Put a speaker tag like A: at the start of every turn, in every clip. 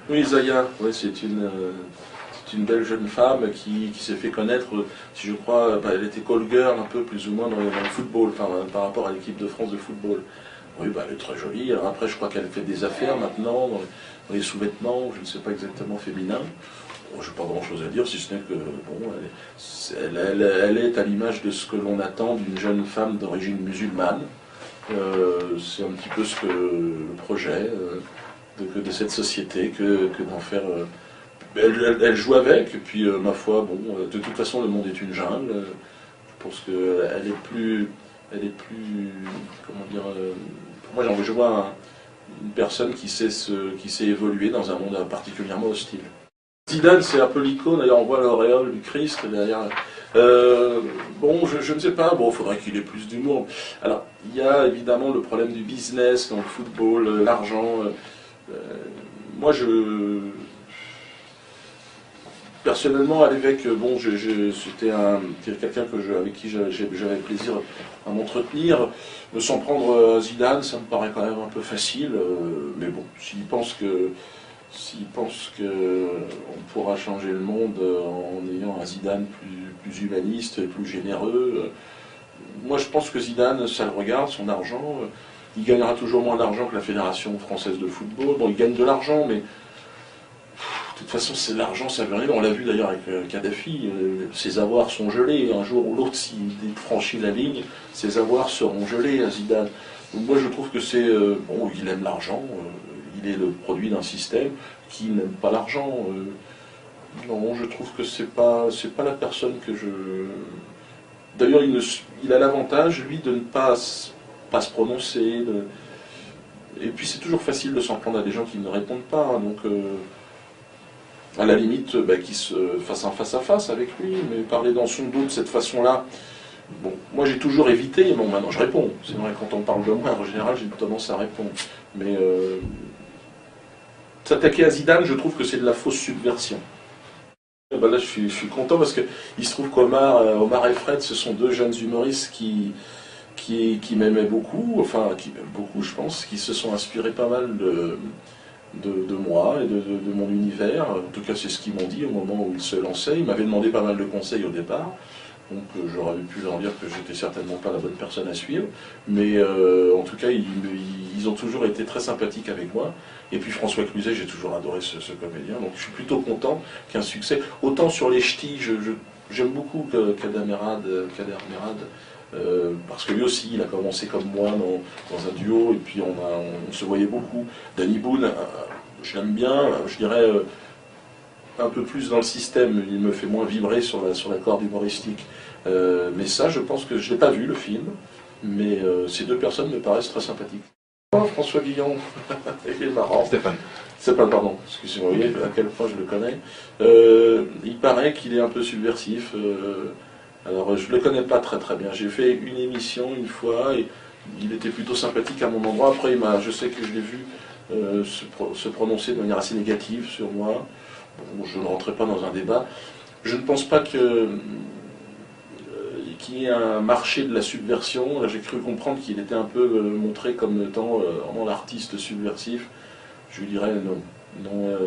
A: Oui, Zaya, ouais, c'est une belle jeune femme qui s'est fait connaître, si je crois, elle était call girl un peu plus ou moins dans le football, enfin, par rapport à l'équipe de France de football. Oui, elle est très jolie. Alors après, je crois qu'elle fait des affaires maintenant dans les sous-vêtements, je ne sais pas exactement féminin. Bon, je n'ai pas grand-chose à dire, si ce n'est que bon, elle est à l'image de ce que l'on attend d'une jeune femme d'origine musulmane. C'est un petit peu ce que le projet de cette société, que d'en faire. Elle joue avec, et puis ma foi, bon, de toute façon le monde est une jungle. Je pense elle est plus, comment dire, pour moi je vois une personne qui sait évoluer dans un monde particulièrement hostile. Zidane, c'est un peu l'icône, d'ailleurs on voit l'auréole du Christ derrière. Bon, je ne sais pas, bon, il faudrait qu'il ait plus d'humour. Alors, il y a évidemment le problème du business dans le football, l'argent. Moi, personnellement, à l'évêque, bon, c'était quelqu'un avec qui j'avais plaisir à m'entretenir. S'en prendre à Zidane, ça me paraît quand même un peu facile. Mais bon, s'il pense qu'on pourra changer le monde en ayant un Zidane plus humaniste, plus généreux, moi je pense que Zidane, ça le regarde, son argent, il gagnera toujours moins d'argent que la Fédération française de football. Bon, il gagne de l'argent, mais de toute façon, c'est l'argent, ça veut rien dire. On l'a vu d'ailleurs avec Kadhafi, ses avoirs sont gelés. Un jour ou l'autre, s'il franchit la ligne, ses avoirs seront gelés à Zidane. Donc moi, je trouve que c'est... bon, il aime l'argent, il est le produit d'un système qui n'aime pas l'argent. Non, je trouve que c'est pas la personne que je... D'ailleurs, il a l'avantage, lui, de ne pas se prononcer. Et puis, c'est toujours facile de s'en prendre à des gens qui ne répondent pas. Donc... à la limite, qu'il se fasse un face-à-face avec lui, mais parler dans son dos de cette façon-là, bon, moi j'ai toujours évité, bon maintenant je réponds, c'est vrai quand on parle de moi, en général j'ai tendance à répondre, mais s'attaquer à Zidane, je trouve que c'est de la fausse subversion. Et là je suis content parce qu'il se trouve qu'Omar et Fred, ce sont deux jeunes humoristes qui m'aimaient beaucoup, enfin qui m'aiment beaucoup je pense, qui se sont inspirés pas mal de moi et de mon univers. En tout cas, c'est ce qu'ils m'ont dit au moment où ils se lançaient. Ils m'avaient demandé pas mal de conseils au départ, donc j'aurais pu leur dire que j'étais certainement pas la bonne personne à suivre, mais en tout cas, ils ont toujours été très sympathiques avec moi. Et puis François Cluzet, j'ai toujours adoré ce comédien, donc je suis plutôt content qu'un succès. Autant sur les ch'tis, j'aime beaucoup Kader Merad, parce que lui aussi, il a commencé comme moi dans un duo, et puis on se voyait beaucoup. Danny Boone, je l'aime bien, je dirais un peu plus dans le système, il me fait moins vibrer sur la corde humoristique. Mais ça, je pense que je n'ai pas vu le film, mais ces deux personnes me paraissent très sympathiques. Oh, François Villon, il est marrant. Stéphane, pardon, excusez-moi, vous voyez à quel point je le connais. Il paraît qu'il est un peu subversif. Alors, je ne le connais pas très très bien. J'ai fait une émission une fois et il était plutôt sympathique à mon endroit. Après, je sais que je l'ai vu se prononcer de manière assez négative sur moi. Bon, je ne rentrerai pas dans un débat. Je ne pense pas qu'il y ait un marché de la subversion. J'ai cru comprendre qu'il était un peu montré comme étant vraiment l'artiste subversif. Je lui dirais non. Non,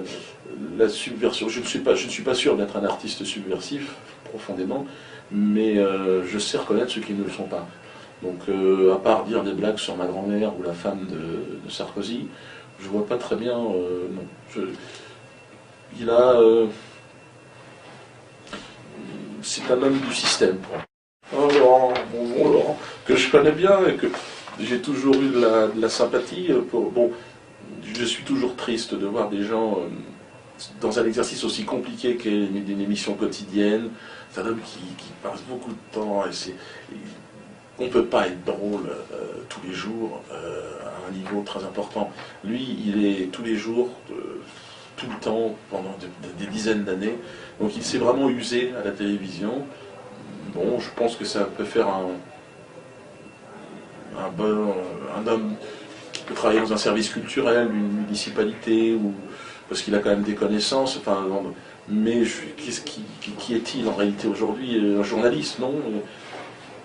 A: la subversion, je ne suis pas sûr d'être un artiste subversif, profondément, mais je sais reconnaître ceux qui ne le sont pas. Donc, à part dire des blagues sur ma grand-mère ou la femme de Sarkozy, je vois pas très bien, non. C'est un homme du système, pour moi. Oh Laurent, bonjour Laurent, que je connais bien et que j'ai toujours eu de la sympathie pour... Bon, je suis toujours triste de voir des gens dans un exercice aussi compliqué qu'est une émission quotidienne. C'est un homme qui passe beaucoup de temps et on ne peut pas être drôle tous les jours à un niveau très important. Lui, il est tous les jours, tout le temps, pendant des dizaines d'années. Donc il s'est vraiment usé à la télévision. Bon, je pense que ça peut faire un homme qui peut travailler dans un service culturel, une municipalité, parce qu'il a quand même des connaissances. Enfin, mais qui est-il en réalité aujourd'hui? Un journaliste, non?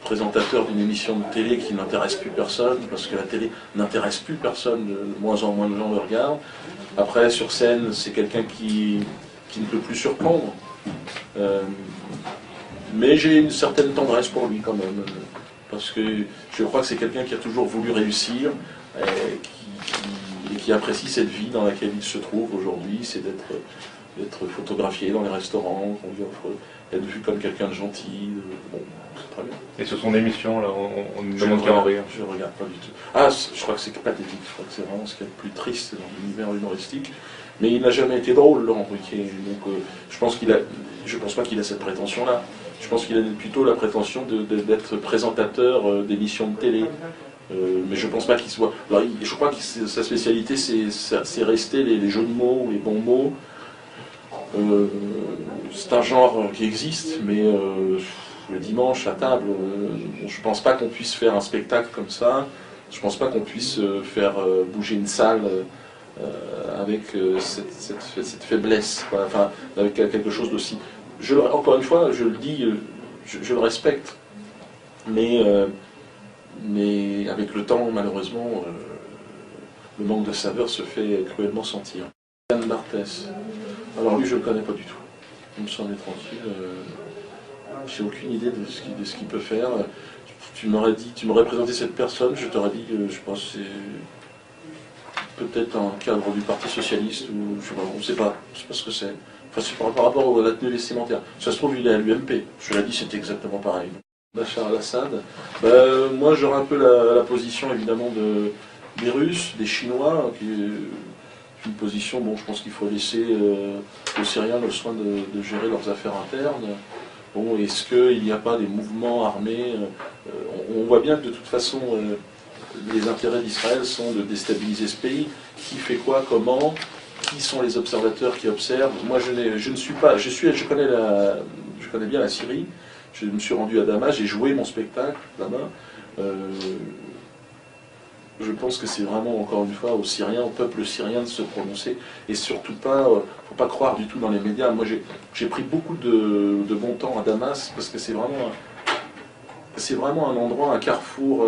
A: présentateur d'une émission de télé qui n'intéresse plus personne, parce que la télé n'intéresse plus personne, de moins en moins de gens le regardent. Après, sur scène, c'est quelqu'un qui ne peut plus surprendre. Mais j'ai une certaine tendresse pour lui quand même, parce que je crois que c'est quelqu'un qui a toujours voulu réussir, et qui apprécie cette vie dans laquelle il se trouve aujourd'hui, c'est d'être photographié dans les restaurants, qu'on lui offre, d'être vu comme quelqu'un de gentil. Bon, c'est très bien.
B: Et sur son émission, là, on ne demande qu'à en rire.
A: Je ne regarde pas du tout. Ah, je crois que c'est pathétique, je crois que c'est vraiment ce qu'il y a de plus triste dans l'univers humoristique. Mais il n'a jamais été drôle, Laurent Ruquier. Donc je pense pas qu'il a cette prétention-là. Je pense qu'il a plutôt la prétention d'être présentateur d'émissions de télé. Mais je pense pas qu'il soit... Alors, je crois que sa spécialité, c'est rester les jeux de mots, les bons mots. C'est un genre qui existe, mais le dimanche à table, je pense pas qu'on puisse faire un spectacle comme ça. Je pense pas qu'on puisse faire bouger une salle avec cette faiblesse, quoi. Enfin, avec quelque chose d'aussi... Encore une fois, je le dis, je le respecte, mais avec le temps, malheureusement, le manque de saveur se fait cruellement sentir. Yann Barthès, alors lui, je ne le connais pas du tout. Il me semble tranquille. J'ai aucune idée de ce qu'il peut faire. Tu m'aurais présenté cette personne, je t'aurais dit, je pense, c'est peut-être un cadre du Parti Socialiste, ou je sais pas, on ne sait pas ce que c'est. Enfin, c'est par rapport à la tenue vestimentaire. Ça se trouve, il est à l'UMP. Je l'ai dit, c'était exactement pareil. Bachar al-Assad, moi j'aurais un peu la position évidemment des Russes, des Chinois, qui est une position, bon, je pense qu'il faut laisser aux Syriens le soin de gérer leurs affaires internes. Bon, est-ce qu'il n'y a pas des mouvements armés? On voit bien que de toute façon, les intérêts d'Israël sont de déstabiliser ce pays. Qui fait quoi, comment? Qui sont les observateurs qui observent? Moi, je ne suis pas, je connais bien la Syrie. Je me suis rendu à Damas, j'ai joué mon spectacle là-bas. Je pense que c'est vraiment, encore une fois, aux Syriens, au peuple syrien de se prononcer. Et surtout pas, faut pas croire du tout dans les médias. Moi, j'ai pris beaucoup de bon temps à Damas, parce que c'est vraiment un endroit, un carrefour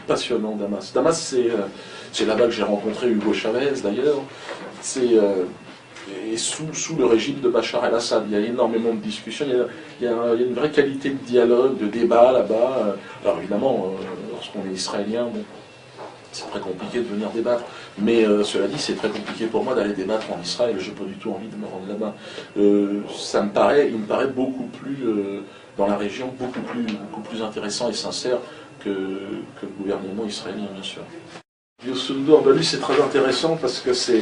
A: passionnant, Damas. Damas, c'est là-bas que j'ai rencontré Hugo Chavez, d'ailleurs. Et sous le régime de Bachar el-Assad, il y a énormément de discussions, il y a une vraie qualité de dialogue, de débat là-bas. Alors évidemment, lorsqu'on est israélien, bon, c'est très compliqué de venir débattre, mais cela dit, c'est très compliqué pour moi d'aller débattre en Israël, je n'ai pas du tout envie de me rendre là-bas. Il me paraît beaucoup plus, dans la région, beaucoup plus intéressant et sincère que le gouvernement israélien, bien sûr. Youssou N'Dour, lui c'est très intéressant parce que c'est...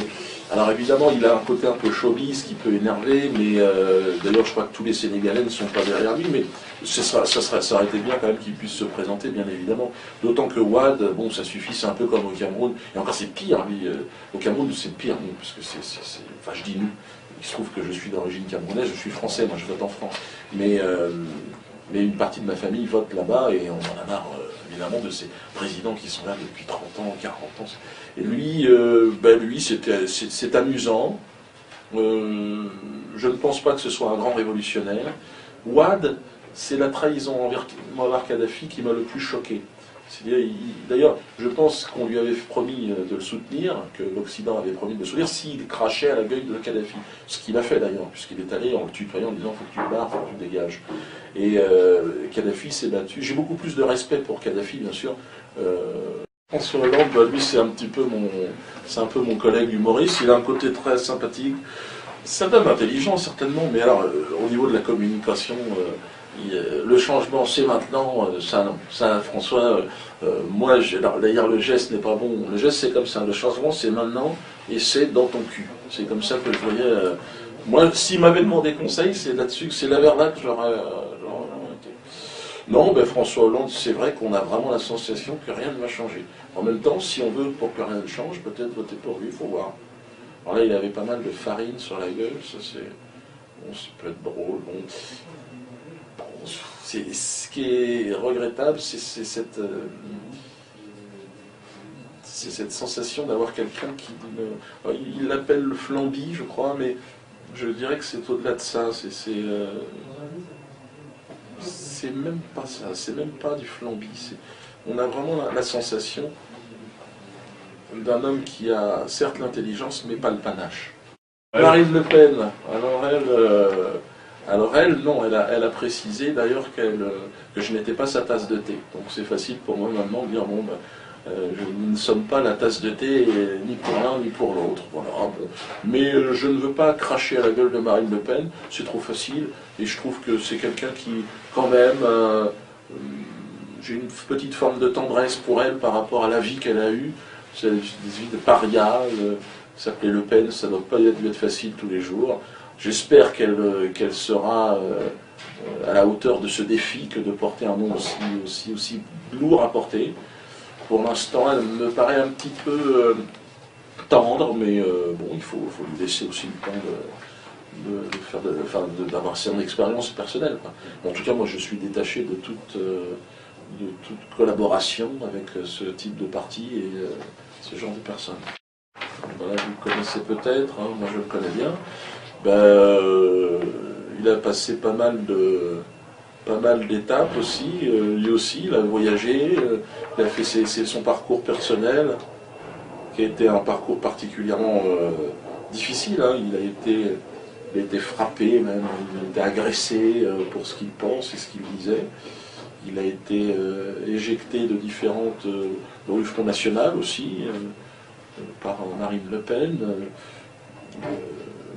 A: Alors évidemment il a un côté un peu showbiz qui peut énerver, mais d'ailleurs je crois que tous les Sénégalais ne sont pas derrière lui, mais ça aurait été bien quand même qu'il puisse se présenter, bien évidemment. D'autant que Wad, bon ça suffit, c'est un peu comme au Cameroun, et encore c'est pire, lui, au Cameroun c'est pire, nous, parce que enfin je dis nous, il se trouve que je suis d'origine camerounaise, je suis français, moi je vote en France, mais une partie de ma famille vote là-bas et on en a marre évidemment de ces présidents qui sont là depuis 30 ans, 40 ans. Et lui, c'est amusant. Je ne pense pas que ce soit un grand révolutionnaire. Wad, c'est la trahison envers Mouammar Kadhafi qui m'a le plus choqué. D'ailleurs, je pense qu'on lui avait promis de le soutenir, que l'Occident avait promis de le soutenir, s'il crachait à la gueule de Kadhafi. Ce qu'il a fait d'ailleurs, puisqu'il est allé en le tutoyant en disant « faut que tu te barres, faut que tu te dégages ». Et Kadhafi s'est battu. J'ai beaucoup plus de respect pour Kadhafi, bien sûr. François Hollande, lui, c'est un peu mon collègue humoriste. Il a un côté très sympathique. C'est un homme intelligent, certainement, mais alors, au niveau de la communication... le changement c'est maintenant, ça non. Ça, François, moi, d'ailleurs le geste n'est pas bon. Le geste c'est comme ça, le changement c'est maintenant et c'est dans ton cul. C'est comme ça que je voyais. Moi, s'il m'avait demandé conseil, c'est là-dessus, c'est là vers là que j'aurais été. Non, ben François Hollande, c'est vrai qu'on a vraiment la sensation que rien ne va changer. En même temps, si on veut pour que rien ne change, peut-être voter pour lui, il faut voir. Alors là, il avait pas mal de farine sur la gueule, ça c'est. Bon, ça peut être drôle. Bon. Ce qui est regrettable, c'est cette sensation d'avoir quelqu'un qui... il l'appelle le flambi, je crois, mais je dirais que c'est au-delà de ça. c'est même pas ça, c'est même pas du flambi. On a vraiment la sensation d'un homme qui a certes l'intelligence, mais pas le panache. Ouais. Marine Le Pen, alors elle, non, elle a précisé d'ailleurs que je n'étais pas sa tasse de thé. Donc c'est facile pour moi maintenant de dire, bon, nous ne sommes pas la tasse de thé, ni pour l'un ni pour l'autre. Voilà, bon. Mais je ne veux pas cracher à la gueule de Marine Le Pen, c'est trop facile, et je trouve que c'est quelqu'un qui, quand même, j'ai une petite forme de tendresse pour elle par rapport à la vie qu'elle a eue. C'est des vies de paria, s'appeler Le Pen, ça ne doit pas être facile tous les jours. J'espère qu'elle sera à la hauteur de ce défi que de porter un nom aussi lourd à porter. Pour l'instant, elle me paraît un petit peu tendre, mais bon, il faut lui laisser aussi le temps d'avoir son expérience personnelle. Bon, en tout cas, moi, je suis détaché de toute collaboration avec ce type de parti et ce genre de personnes. Voilà, vous le connaissez peut-être, hein, moi je le connais bien. Il a passé pas mal d'étapes aussi, lui aussi, il a voyagé, il a fait son parcours personnel, qui a été un parcours particulièrement difficile, hein. Il a été frappé, même, il a été agressé pour ce qu'il pense et ce qu'il disait. Il a été éjecté de différentes du Front National aussi, par Marine Le Pen.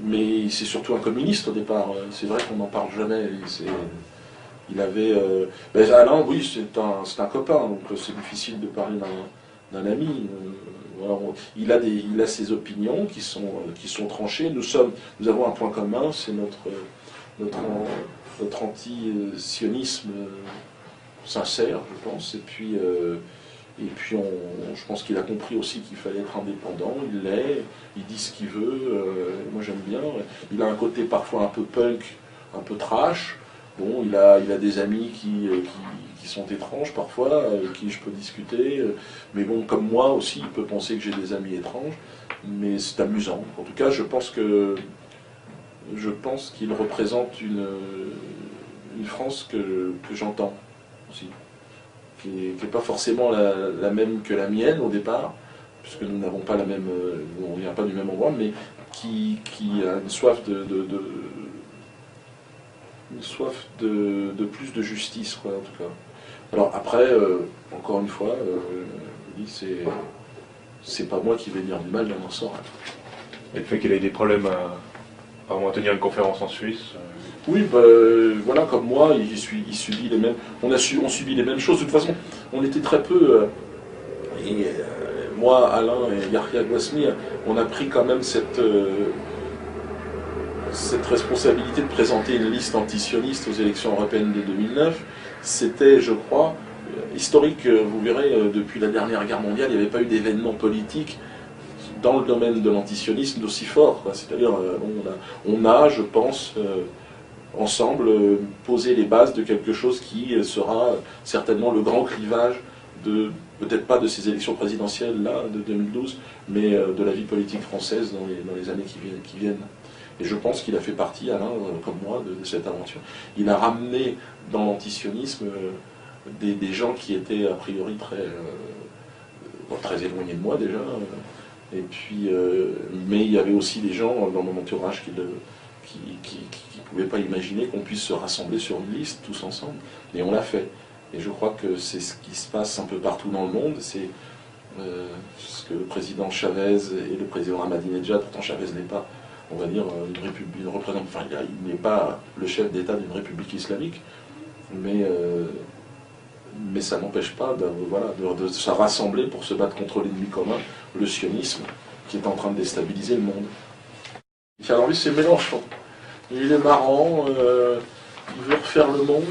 A: Mais c'est surtout un communiste au départ. C'est vrai qu'on n'en parle jamais. Il avait. Alain, oui, c'est un copain, donc c'est difficile de parler d'un ami. Voilà, il a ses opinions qui sont tranchées. Nous avons un point commun, c'est notre anti-sionisme sincère, je pense. Et puis je pense qu'il a compris aussi qu'il fallait être indépendant. Il l'est. Il dit ce qu'il veut. Moi, j'aime bien. Il a un côté parfois un peu punk, un peu trash. Bon, il a des amis qui sont étranges parfois, avec qui je peux discuter. Mais bon, comme moi aussi, il peut penser que j'ai des amis étranges. Mais c'est amusant. En tout cas, je pense qu'il représente une France que j'entends aussi, qui n'est pas forcément la même que la mienne au départ, puisque nous n'avons pas la même, on ne vient pas du même endroit, mais qui a une soif de plus de justice, quoi, en tout cas. Alors après, encore une fois, je dis, c'est pas moi qui vais dire du mal d'un sort.
B: Et le fait qu'il ait des problèmes à tenir une conférence en Suisse.
A: Oui, voilà, comme moi, il subit les mêmes. On subit les mêmes choses. De toute façon, on était très peu. Moi, Alain et Yahya Gouasmi, on a pris quand même cette responsabilité de présenter une liste antisioniste aux élections européennes de 2009. C'était, je crois, historique. Vous verrez, depuis la dernière guerre mondiale, il n'y avait pas eu d'événement politique dans le domaine de l'antisionisme d'aussi fort. C'est-à-dire, on a, je pense, ensemble, poser les bases de quelque chose qui sera certainement le grand clivage peut-être pas de ces élections présidentielles là de 2012, mais de la vie politique française dans les années qui viennent. Et je pense qu'il a fait partie, Alain, comme moi, de cette aventure. Il a ramené dans l'antisionisme des gens qui étaient a priori très éloignés de moi déjà. Et puis, mais il y avait aussi des gens dans mon entourage qui ne pouvaient pas imaginer qu'on puisse se rassembler sur une liste tous ensemble. Et on l'a fait. Et je crois que c'est ce qui se passe un peu partout dans le monde. C'est ce que le président Chavez et le président Ahmadinejad, pourtant Chavez n'est pas, on va dire, il n'est pas le chef d'État d'une république islamique, mais ça n'empêche pas de se rassembler pour se battre contre l'ennemi commun, le sionisme, qui est en train de déstabiliser le monde. Alors lui, c'est Mélenchon. Il est marrant, il veut refaire le monde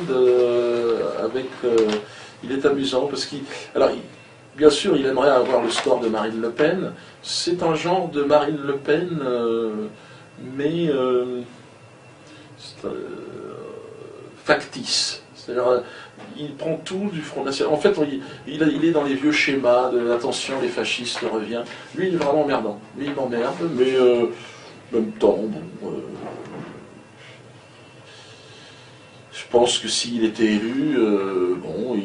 A: il est amusant parce bien sûr, il aimerait avoir le score de Marine Le Pen. C'est un genre de Marine Le Pen, mais factice. C'est-à-dire, il prend tout du Front National. En fait, il est dans les vieux schémas de attention, les fascistes reviennent. Lui, il est vraiment emmerdant. Lui, il m'emmerde, mais en même temps, bon, je pense que s'il était élu, bon,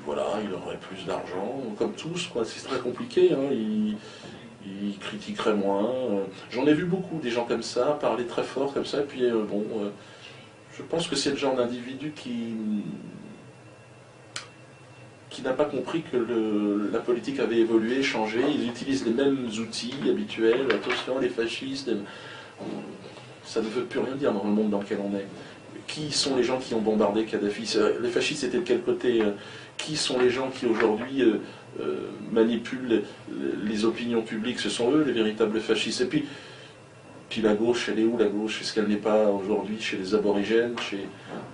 A: voilà, il aurait plus d'argent, comme tous, quoi. C'est très compliqué, hein. Il critiquerait moins. J'en ai vu beaucoup, des gens comme ça, parler très fort comme ça, et puis bon, je pense que c'est le genre d'individu qui n'a pas compris que la politique avait évolué, changé. Ils utilisent les mêmes outils habituels. Attention, les fascistes, ça ne veut plus rien dire dans le monde dans lequel on est. Qui sont les gens qui ont bombardé Kadhafi? Les fascistes étaient de quel côté? Qui sont les gens qui aujourd'hui manipulent les opinions publiques? Ce sont eux les véritables fascistes. Et puis la gauche, elle est où la gauche? Est-ce qu'elle n'est pas aujourd'hui chez les aborigènes,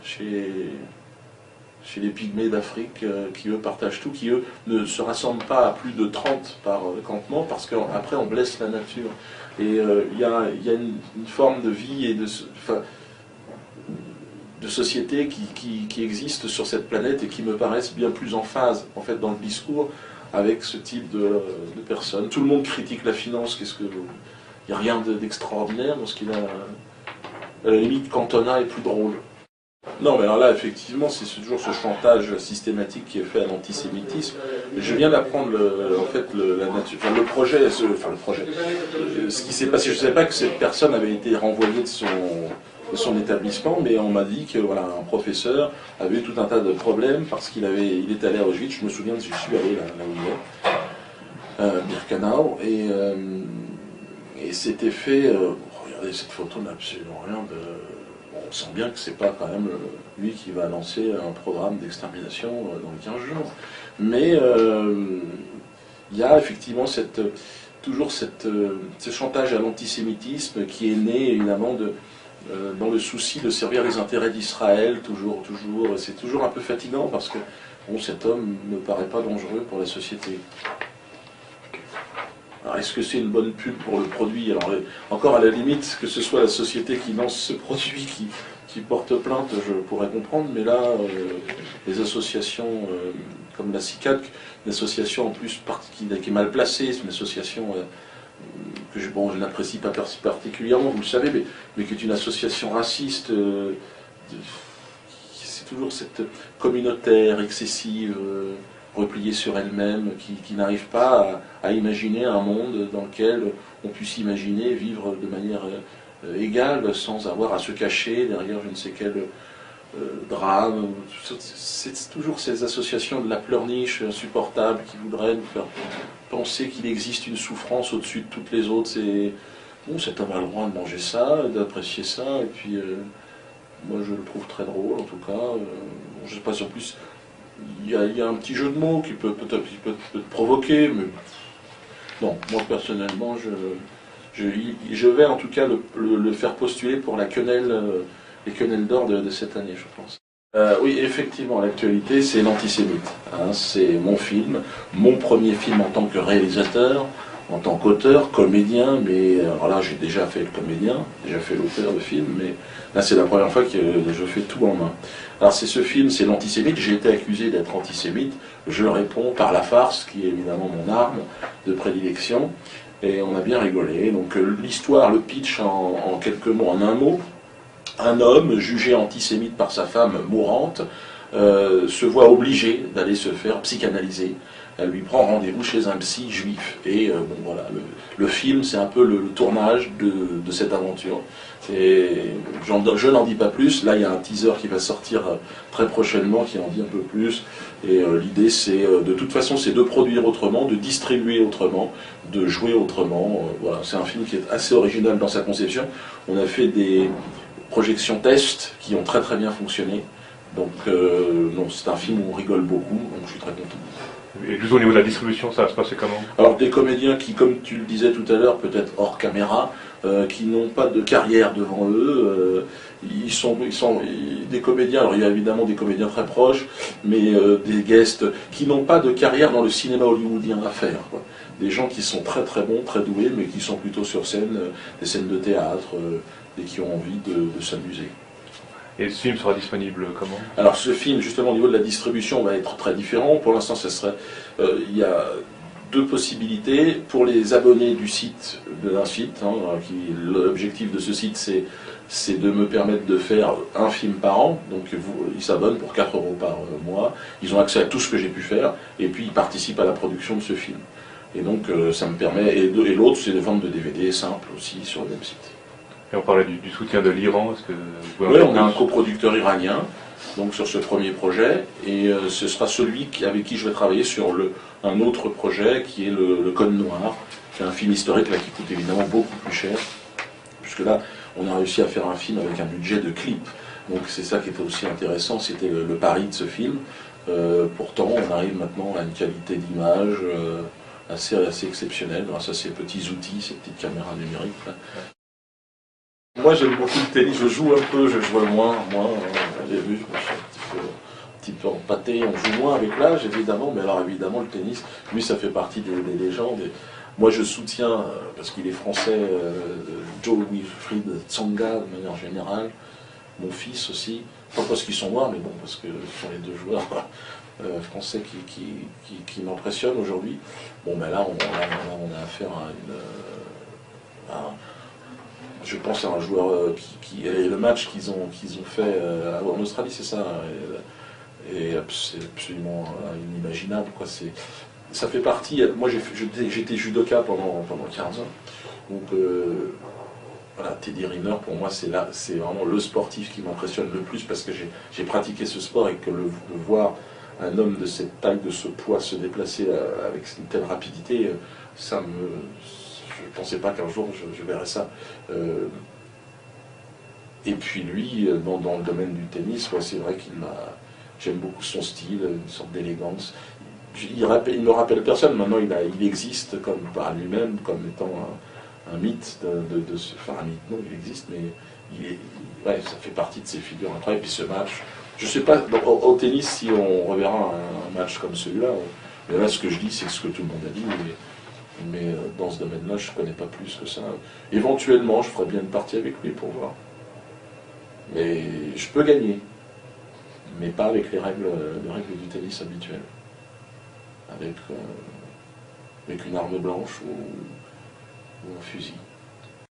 A: chez les pygmées d'Afrique, qui eux partagent tout, qui eux ne se rassemblent pas à plus de 30 par campement, parce qu'après on blesse la nature. Et il y a une forme de vie et de société qui existe sur cette planète et qui me paraissent bien plus en phase, en fait, dans le discours, avec ce type de personnes. Tout le monde critique la finance, il n'y a rien d'extraordinaire dans ce qu'il a. À la limite, Cantona est plus drôle. Non, mais alors là, effectivement, c'est toujours ce chantage systématique qui est fait à l'antisémitisme. Je viens d'apprendre, en fait, la nature, enfin, le projet, ce qui s'est passé. Je ne savais pas que cette personne avait été renvoyée de son établissement, mais on m'a dit que voilà, un professeur avait eu tout un tas de problèmes parce qu'il était allé à Auschwitz. Je me souviens que je suis allé là où il est, Birkenau, et c'était fait. Regardez, cette photo n'a absolument rien de. On sent bien que c'est pas quand même lui qui va lancer un programme d'extermination dans les 15 jours. Mais il y a effectivement toujours ce chantage à l'antisémitisme qui est né évidemment dans le souci de servir les intérêts d'Israël, toujours. C'est toujours un peu fatigant parce que bon, cet homme ne paraît pas dangereux pour la société. Alors, est-ce que c'est une bonne pub pour le produit? Alors, encore à la limite, que ce soit la société qui lance ce produit qui porte plainte, je pourrais comprendre, mais là, les associations comme la CICAC, une association en plus qui est mal placée, c'est une association que je n'apprécie pas particulièrement, vous le savez, mais qui est une association raciste, c'est toujours cette communautaire, excessive, repliée sur elle-même, qui n'arrive pas à imaginer un monde dans lequel on puisse imaginer vivre de manière égale, sans avoir à se cacher derrière je ne sais quel drame. C'est toujours ces associations de la pleurniche insupportable qui voudraient nous faire penser qu'il existe une souffrance au-dessus de toutes les autres. C'est bon, cet homme a le droit de manger ça, d'apprécier ça, et puis moi je le trouve très drôle en tout cas. Je ne sais pas si en plus il y a un petit jeu de mots qui peut peut-être te provoquer, mais non, moi personnellement je vais en tout cas le faire postuler pour les quenelles d'or de cette année, je pense. Oui, effectivement, l'actualité, c'est l'antisémite. Hein, c'est mon film, mon premier film en tant que réalisateur, en tant qu'auteur, comédien, mais alors là, j'ai déjà fait le comédien, déjà fait l'auteur de film, mais là, c'est la première fois que je fais tout en main. Alors, ce film, c'est l'antisémite. J'ai été accusé d'être antisémite. Je réponds par la farce, qui est évidemment mon arme de prédilection, et on a bien rigolé. Donc, l'histoire, le pitch en quelques mots, en un mot. Un homme jugé antisémite par sa femme mourante se voit obligé d'aller se faire psychanalyser. Elle lui prend rendez-vous chez un psy juif. Et bon, voilà, le film, c'est un peu le tournage de cette aventure. Je n'en dis pas plus. Là, il y a un teaser qui va sortir très prochainement qui en dit un peu plus. Et l'idée, c'est de toute façon, c'est de produire autrement, de distribuer autrement, de jouer autrement. Voilà, c'est un film qui est assez original dans sa conception. On a fait des projections test qui ont très très bien fonctionné. Donc c'est un film où on rigole beaucoup, donc je suis très content.
B: Et juste au niveau de la distribution, ça va se passer comment? Alors
A: des comédiens qui, comme tu le disais tout à l'heure, peut-être hors caméra, qui n'ont pas de carrière devant eux, ils sont des comédiens, alors il y a évidemment des comédiens très proches, mais des guests qui n'ont pas de carrière dans le cinéma hollywoodien à faire, quoi. Des gens qui sont très très bons, très doués, mais qui sont plutôt sur scène, des scènes de théâtre, et qui ont envie de s'amuser.
B: Et ce film sera disponible comment?
A: Alors ce film, justement, au niveau de la distribution, va être très différent. Pour l'instant, ça serait... il y a deux possibilités. Pour les abonnés du site, d'un site, hein, l'objectif de ce site c'est de me permettre de faire un film par an, donc ils s'abonnent pour 4 € par mois, ils ont accès à tout ce que j'ai pu faire, et puis ils participent à la production de ce film. Et donc ça me permet, et l'autre c'est de vendre de DVD simples aussi sur le même site.
B: Et on parlait du soutien de l'Iran, est-ce que vous pouvez
A: Oui, on a un coproducteur iranien, donc sur ce premier projet, et ce sera celui avec qui je vais travailler sur un autre projet qui est le Code Noir, qui est un film historique là, qui coûte évidemment beaucoup plus cher, puisque là on a réussi à faire un film avec un budget de clip, donc c'est ça qui était aussi intéressant, c'était le pari de ce film. Pourtant on arrive maintenant à une qualité d'image assez exceptionnelle grâce à ces petits outils, ces petites caméras numériques là. Moi j'aime beaucoup le tennis, je joue un peu, je joue moins, au début je me suis un petit peu empâté, on joue moins avec l'âge évidemment, mais alors évidemment le tennis, lui ça fait partie des légendes. Et moi je soutiens, parce qu'il est français, Joe Wilfried Tsonga de manière générale, mon fils aussi, pas parce qu'ils sont noirs, mais bon, parce que ce sont les deux joueurs français qui m'impressionnent aujourd'hui. Bon ben là on a affaire à je pense à un joueur et le match qu'ils ont fait en Australie, c'est ça, et c'est absolument inimaginable, quoi. Ça fait partie. Moi, j'étais judoka pendant 15 ans, donc voilà, Teddy Riner pour moi c'est vraiment le sportif qui m'impressionne le plus parce que j'ai pratiqué ce sport et que le voir un homme de cette taille, de ce poids se déplacer avec une telle rapidité, je ne pensais pas qu'un jour je verrais ça. Et puis lui, dans le domaine du tennis, c'est vrai j'aime beaucoup son style, une sorte d'élégance. Il me rappelle personne, maintenant il existe par lui-même comme étant un mythe enfin un mythe, non, il existe, mais ça fait partie de ses figures incroyables. Et puis ce match, je ne sais pas, au tennis, si on reverra un match comme celui-là, mais là ce que je dis, c'est ce que tout le monde a dit. Mais dans ce domaine-là, je ne connais pas plus que ça. Éventuellement, je ferais bien une partie avec lui pour voir. Mais je peux gagner. Mais pas avec les règles du tennis habituelles. Avec une arme blanche ou un fusil.